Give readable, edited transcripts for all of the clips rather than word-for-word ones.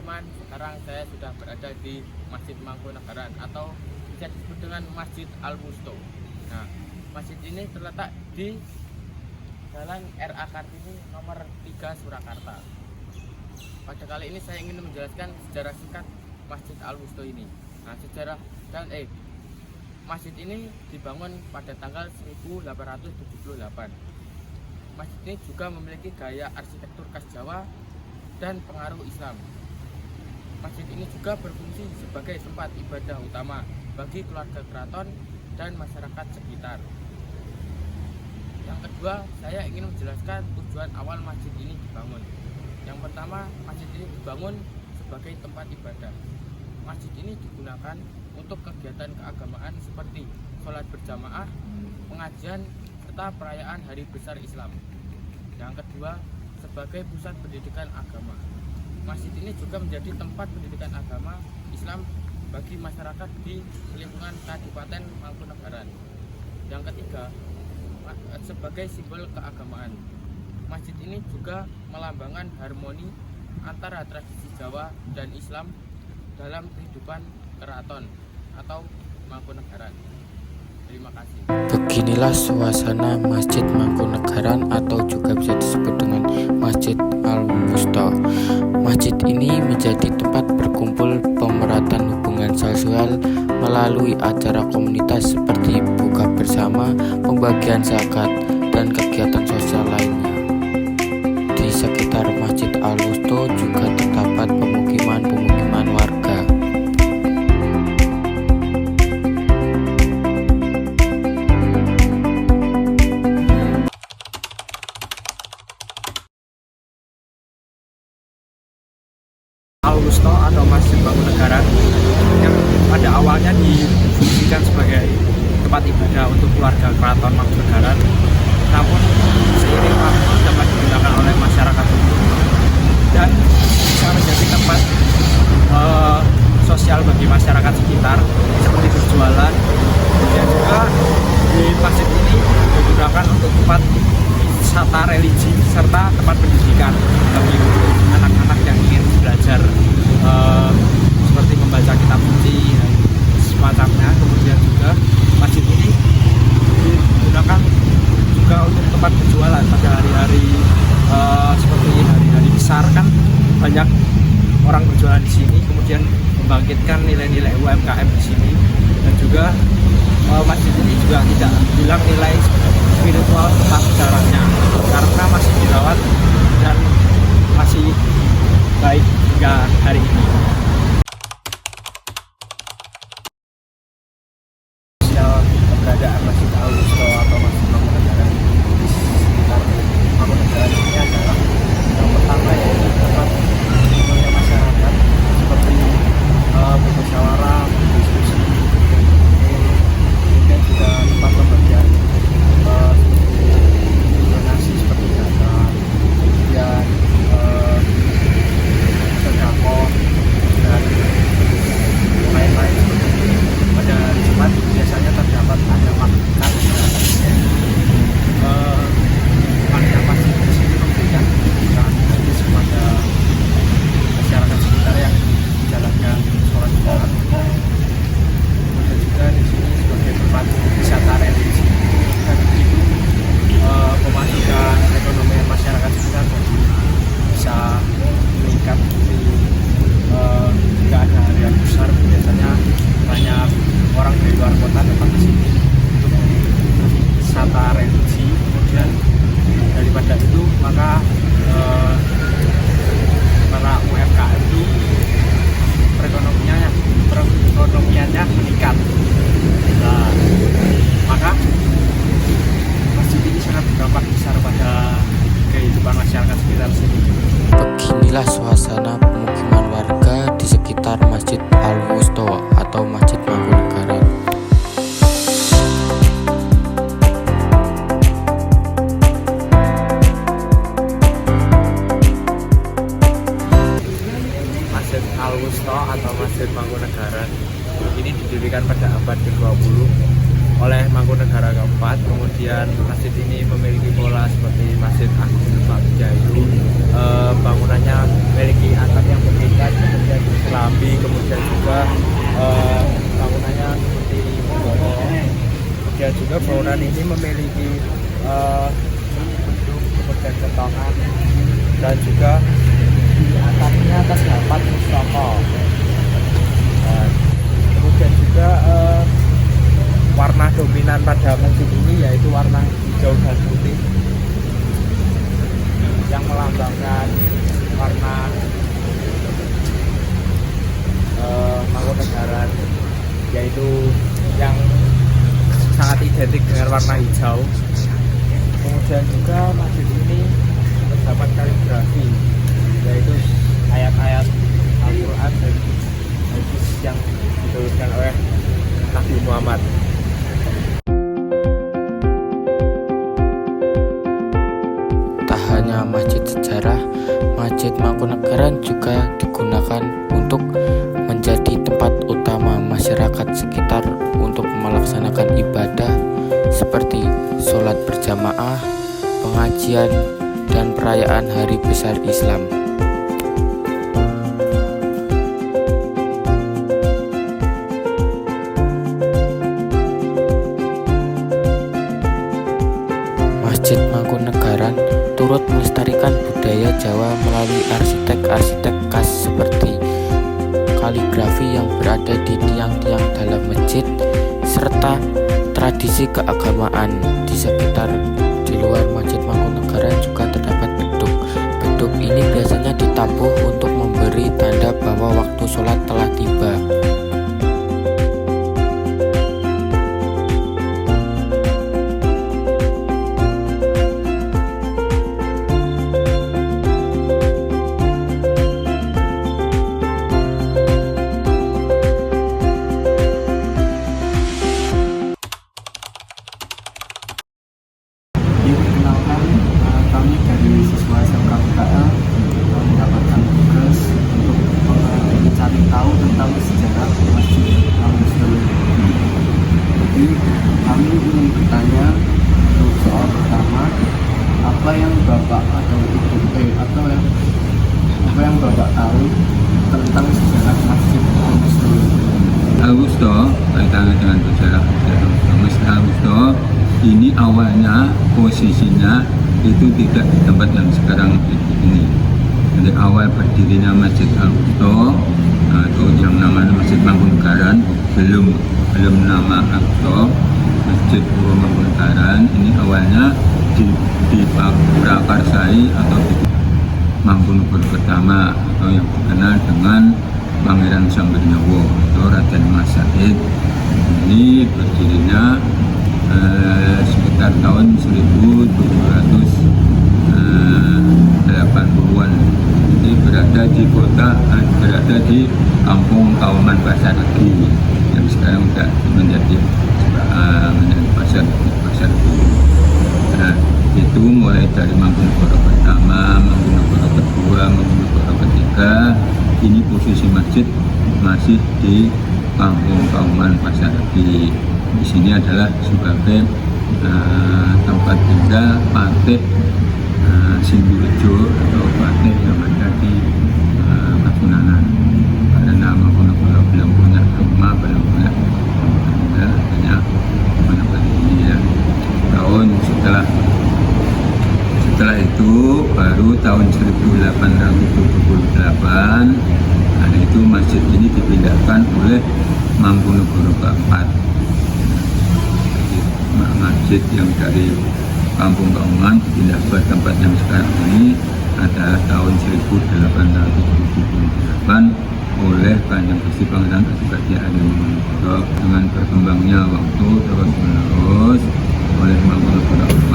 teman-teman, sekarang saya sudah berada di Masjid Mangkunegaran atau bisa disebut dengan Masjid Al-Wusto. Nah, masjid ini terletak di Jalan R.A. Kartini nomor 3 Surakarta. Pada kali ini saya ingin menjelaskan sejarah singkat Masjid Al-Wusto ini. Nah, masjid ini dibangun pada tanggal 1878. Masjid ini juga memiliki gaya arsitektur khas Jawa dan pengaruh Islam. Masjid ini juga berfungsi sebagai tempat ibadah utama bagi keluarga keraton dan masyarakat sekitar. Yang kedua, saya ingin menjelaskan tujuan awal masjid ini dibangun. Yang pertama, masjid ini dibangun sebagai tempat ibadah. Masjid ini digunakan untuk kegiatan keagamaan seperti sholat berjamaah, pengajian, serta perayaan hari besar Islam. Yang kedua, sebagai pusat pendidikan agama. Masjid ini juga menjadi tempat pendidikan agama Islam bagi masyarakat di lingkungan Kabupaten Mangkunegaran. Yang ketiga, sebagai simbol keagamaan. Masjid ini juga melambangkan harmoni antara tradisi Jawa dan Islam dalam kehidupan keraton atau Mangkunegaran. Terima kasih. Beginilah suasana Masjid Mangkunegaran atau juga bisa disebut dengan Masjid Al-Wusto. Masjid ini menjadi tempat berkumpul pemerhatian hubungan sosial melalui acara komunitas seperti buka bersama, pembagian zakat, dan kegiatan sosial lainnya. Di sekitar Masjid Al-Wusto juga terdapat pemukiman warga. Al-Wusto atau Masjid Mangkunegaran yang pada awalnya difungsikan sebagai tempat ibadah untuk keluarga keraton Mangkunegaran, namun seiring waktu dapat digunakan oleh masyarakat umum dan bisa menjadi tempat sosial bagi masyarakat sekitar seperti berjualan. Dan juga di masjid ini digunakan untuk tempat wisata religi serta tempat pendidikan bagi anak-anak yang ingin belajar seperti membaca kitab suci dan semacamnya. Kemudian juga masjid ini digunakan juga untuk tempat berjualan pada hari-hari seperti hari-hari besar, kan banyak orang berjualan di sini, kemudian membangkitkan nilai-nilai UMKM di sini. Dan juga masjid ini juga tidak bilang nilai spiritual tentang sejarahnya karena masih dirawat dan masih baik hingga hari ini. Keberadaan Masjid Al-Wusto atau Masjid Mangkunegaran di sekitar Mangkunegaran ini adalah yang pertama, yaitu tempat kumpulnya masyarakat seperti bermusyawarah, berdiskusi, kemudian juga tempat pembagian donasi seperti dana, kemudian sedekah dan lain-lain seperti ini. Pada hari Jumat biasanya terdapat ada makan maknya masjid di sini memberikan gratis kepada masyarakat sekitar yang menjalankan sholat Jumat. Kemudian juga di sini sebagai tempat wisata religi dan itu pemasukan ekonomi masyarakat sekitar jadi bisa meningkat. Jika ada harian besar biasanya banyak orang dari luar kota datang ke sini untuk wisata religi. Kemudian daripada itu maka para UMKM itu perekonomiannya meningkat. Nah, maka masjid ini sangat berdampak besar pada kehidupan masyarakat sekitar sini. Beginilah suasana pemukiman warga di sekitar Masjid Al-Wusto atau Masjid Mangkunegaran. Masjid Al-Wusto atau Masjid Mangkunegaran ini didirikan kemudian masjid ini memiliki pola seperti Masjid Agung Bagja itu, bangunannya memiliki atap yang bertingkat, kemudian serambi, kemudian juga bangunannya seperti Monggo. Kemudian juga bangunan ini memiliki bentuk kemudian ketongan, dan juga di atapnya terdapat mustofa. Kemudian juga warna dominan pada masjid ini yaitu warna hijau dan putih yang melambangkan warna Mangkunegaran, yaitu yang sangat identik dengan warna hijau. Kemudian juga masjid ini terdapat kaligrafi, yaitu ayat-ayat Al-Quran dan hadis yang dituliskan oleh Nabi Muhammad. Tak hanya masjid sejarah, Masjid Mangkunegaran juga digunakan untuk menjadi tempat utama masyarakat sekitar untuk melaksanakan ibadah seperti sholat berjamaah, pengajian, dan perayaan hari besar Islam. Masjid Mangkunegaran turut melestarikan budaya Jawa melalui arsitek-arsitek khas seperti kaligrafi yang berada di tiang-tiang dalam masjid, serta tradisi keagamaan di sekitar. Di luar Masjid Mangkunegaran juga terdapat beduk. Beduk ini biasanya ditabuh untuk memberi tanda bahwa waktu sholat telah tiba. Kami dari siswa SMK PKL mendapatkan tugas untuk mencari tahu tentang sejarah Masjid Al-Wusta. Jadi kami ingin bertanya untuk soal pertama, apa yang Bapak atau apa yang Bapak tahu tentang sejarah Masjid Al-Wusta? Al-Wusta kaitannya dengan sejarah Masjid Al-Wusta ini awalnya posisinya itu tidak di tempat yang sekarang ini. Jadi awal berdirinya Masjid Al-Wusta atau yang namanya Masjid Mangkunegaran, belum nama Al-Wusta, Masjid Puro Mangkunegaran ini awalnya diprakarsai atau di Mangkunegara pertama atau yang dikenal dengan Pangeran Sambirnyawa atau Raden Mas Said. Ini berdirinya sekitar tahun 1780-an. Jadi berada di kampung Kauman Pasar Regi yang sekarang sudah menjadi pasar Regi. Nah, itu mulai dari Mangkunegara pertama, Mangkunegara kedua, Mangkunegara ketiga. Ini posisi masjid masih di kampung Kauman Pasar Regi. Di sini adalah sebagai tempat tinggal Patih Sindurejo atau Patih yang ada di Kasunanan. Karena Mangkunegara belum punya rumah, belum punya hanya menempati ini ya. Tahun setelah itu baru tahun 1878, nah itu masjid ini dipindahkan oleh Mangkunegara keempat. Masjid yang dari Kampung Kauman pindah ke tempat yang sekarang ini adalah tahun 1878 oleh Kanjeng Gusti Pangeran Adipati Arya Mangkunegara. Dengan berkembangnya waktu terus oleh Mangkunegara IV,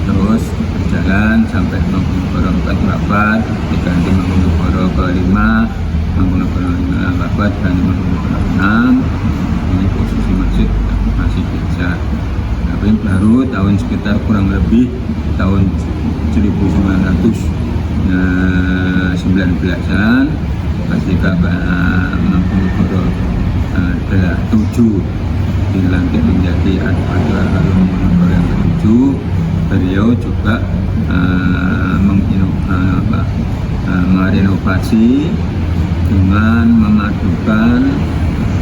terus berjalan sampai Mangkunegara IV wafat, diganti Mangkunegara ke-5, Mangkunegara wafat, ganti Mangkunegara ke-6. Ini posisi masjid masih biasa. Tapi baru tahun sekitar kurang lebih tahun 1919-an ketika Mangkunegara 7 dilantik menjadi Adipati Mangkunagaran yang ke-7, beliau juga merenovasi dengan memadukan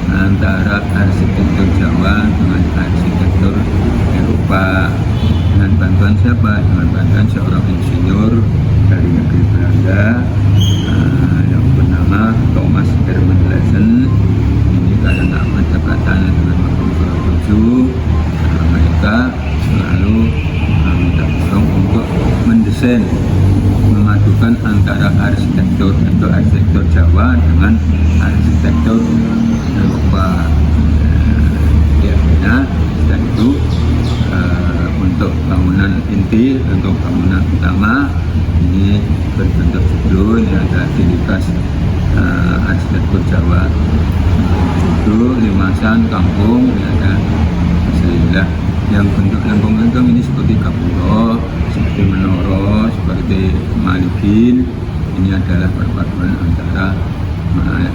antara arsitektur Jawa dengan arsitektur Eropa dengan bantuan siapa? Dengan bantuan seorang insinyur dari negeri Belanda yang bernama Thomas Herman Lessen. Ini karena pendekatannya dengan Mangkunagaran ke-7, mereka selalu minta tolong untuk mendesain, memadukan antara arsitektur Jawa dengan arsitektur Eropa. Dan itu untuk bangunan inti, untuk bangunan utama ini berbentuk judul yang ada ciri khas arsitektur Jawa. Judul limasan kampung ya ada sehingga yang bentuk lengkung-lengkung ini seperti gapura, seperti menara, seperti maligin. Ini adalah perpaduan antara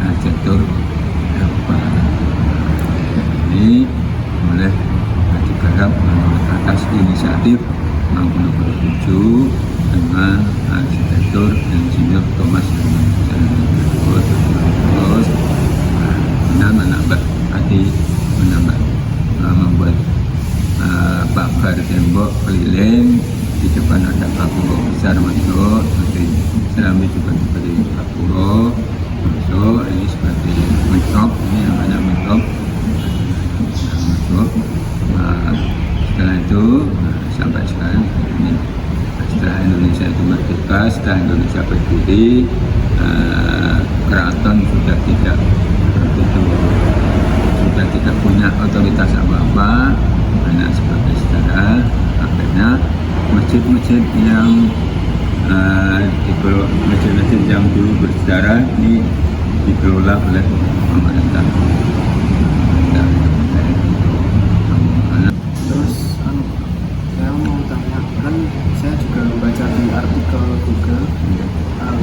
arsitektur Eropa. Ini oleh digarap atas inisiatif Mangkunagaran ke-7 dengan arsitektur insinyur Thomas Herman Lessen. Terus membuat pagar tembok keliling, di depan ada gapura besar masuk, seperti serambi juga seperti gapura masuk, ini seperti mihrab, ini namanya mihrab masuk. Setelah itu sampai sekarang ini, setelah Indonesia itu merdeka, setelah Indonesia berdiri, keraton sudah tidak punya otoritas apa-apa, hanya sebagai sejarah. Akhirnya masjid-masjid yang masjid-masjid yang dulu bersejarah ini dikelola oleh pemerintah. Terus saya mau tanya, kan saya juga membaca di artikel Google,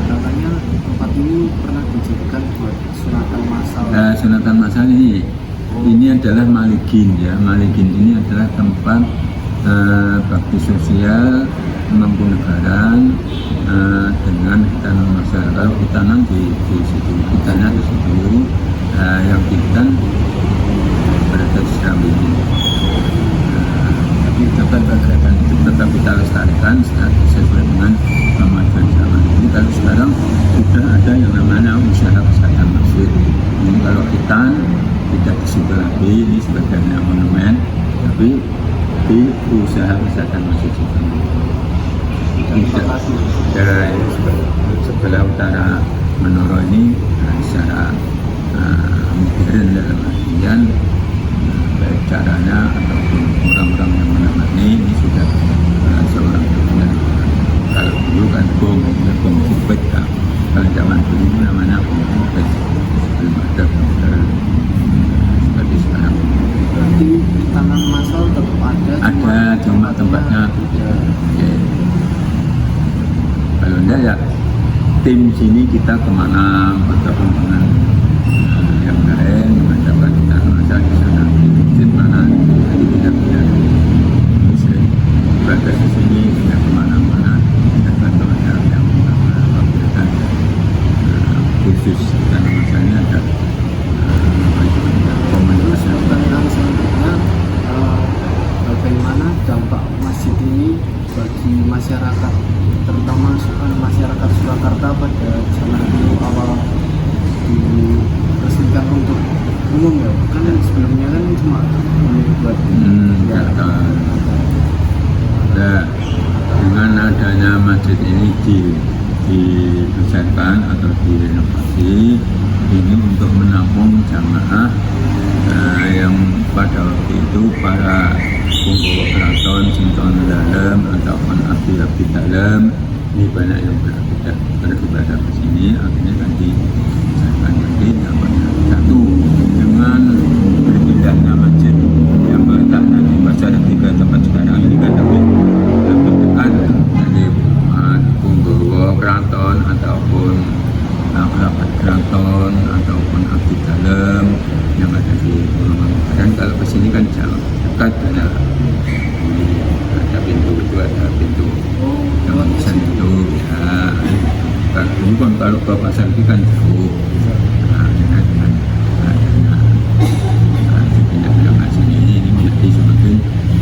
katanya tempat ini pernah dijadikan buat sunatan massal. Sunatan massal ini adalah maligin ya. Maligin ini adalah tempat bakti sosial Mangkunagaran dengan hitanan massal. Kalau hitanan di situ, hitannya di situ, yang hitan berada di Serambi ini. Tapi kegiatan itu tetap kita lestarikan sesuai dengan kemajuan zaman ini. Kalau sekarang sudah ada yang namanya usaha wisata masjid. Ini kalau hitan tidak di situ lagi, ini sebagai monumen, tapi di usaha wisata masjid itu. Tidak sebelah utara menara ini secara modern dalam artian baik caranya ataupun orang-orang yang menangani ini sudah seorang yang kalau dulu kan bom sipet, kalau zaman dulu itu namanya bom sipet, belum ada komputer seperti sekarang. Berarti tanam massal tetap ada, cuma tempatnya beda. Kalau enggak ya tim sini kita kemana ataupun dengan yang lain mengadakan tanam massal di sana, di masjid mana, jadi tidak bisa muslim ibadah di sini tidak kemana-mana, tidak ada yang memberikan khusus tanam massalnya ada komunitas. Pertanyaan selanjutnya, bagaimana dampak masjid ini bagi masyarakat, terutama masyarakat Surakarta pada zaman dulu awal diresmikan untuk umum ya, kan sebelumnya kan cuma buat dengan adanya masjid ini dibesarkan atau direnovasi ini untuk menampung jamaah yang pada waktu itu para punggawa keraton Sinton Dalam ataupun abdi-abdi dalam ini banyak yang beribadah ke sini. Akhirnya kan dibesarkan masjid satu dengan berpindahnya masjid yang letaknya di pasar tiga tempat sekarang ini kan lebih dekat. Jadi punggawa keraton ataupun kerabat keraton ataupun abdi dalam yang ada di Mangkunagaran kalau kesini kan ada. Ada pintu itu, ada pintu yang bisa itu ya. Dulu kan kalau ke pasar itu kan jauh. Nah, dengan adanya pindah-pindah masjid ini menjadi semakin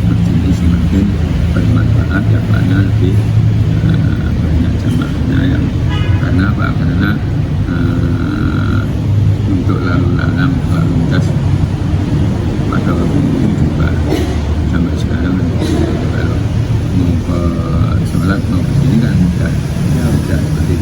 masjid ini semakin bermanfaat, dapatnya lebih banyak jamaahnya yang karena apa? Karena untuk lalu lintas pada waktu itu juga sampai sekarang kalau mau ke sholat mau ke sini kan tidak seperti